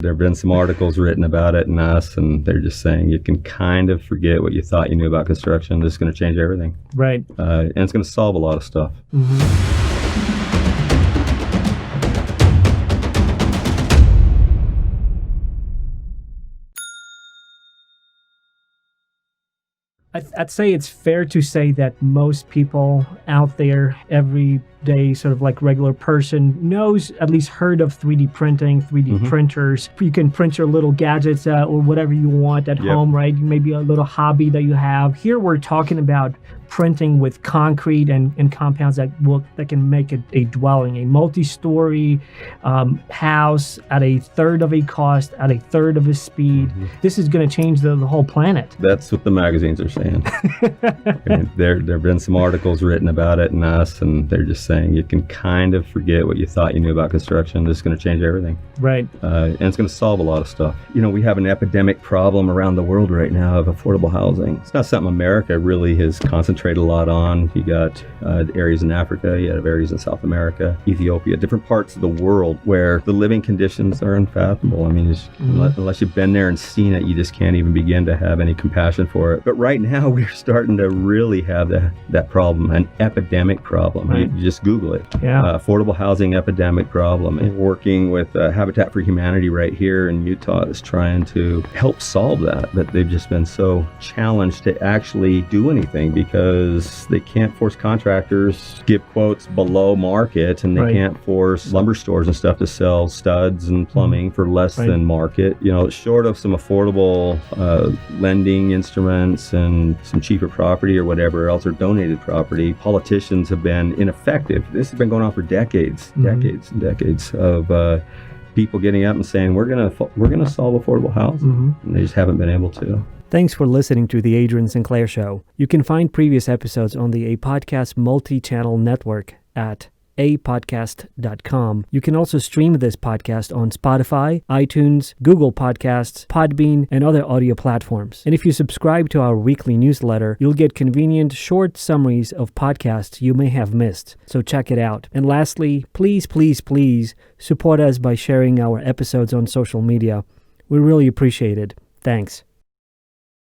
There have been some articles written about it in Us, and they're just saying you can kind of forget what you thought you knew about construction. This is going to change everything. Right. And it's going to solve a lot of stuff. I'd say it's fair to say that most people out there, everyday sort of like regular person, knows, at least heard of 3D printing, 3D printers. You can print your little gadgets or whatever you want at home, right? Maybe a little hobby that you have. Here we're talking about printing with concrete and compounds that can make a dwelling, a multi-story house at a third of a cost, at a third of a speed. This is going to change the whole planet. That's what the magazines are saying. There have been some articles written about it in Us, and they're just saying you can kind of forget what you thought you knew about construction. This is going to change everything. Right. And it's going to solve a lot of stuff. You know, we have an epidemic problem around the world right now of affordable housing. It's not something America really has concentrated a lot on. You got areas in Africa, you have areas in South America, Ethiopia, different parts of the world where the living conditions are unfathomable. I mean, unless you've been there and seen it, you just can't even begin to have any compassion for it. But right now, we're starting to really have that problem, an epidemic problem. Right. You just Google it. Yeah. Affordable housing epidemic problem. And working with Habitat for Humanity right here in Utah is trying to help solve that. But they've just been so challenged to actually do anything because they can't force contractors give quotes below market, and they can't force lumber stores and stuff to sell studs and plumbing for less than market. You know, short of some affordable lending instruments and some cheaper property or whatever else, or donated property, politicians have been ineffective. This has been going on for decades and decades of people getting up and saying we're gonna solve affordable housing, and they just haven't been able to. Thanks for listening to the Adrian Sinclair Show. You can find previous episodes on the Apodcast multi-channel network at apodcast.com. You can also stream this podcast on Spotify, iTunes, Google Podcasts, Podbean, and other audio platforms. And if you subscribe to our weekly newsletter, you'll get convenient short summaries of podcasts you may have missed. So check it out. And lastly, please, please, please support us by sharing our episodes on social media. We really appreciate it. Thanks.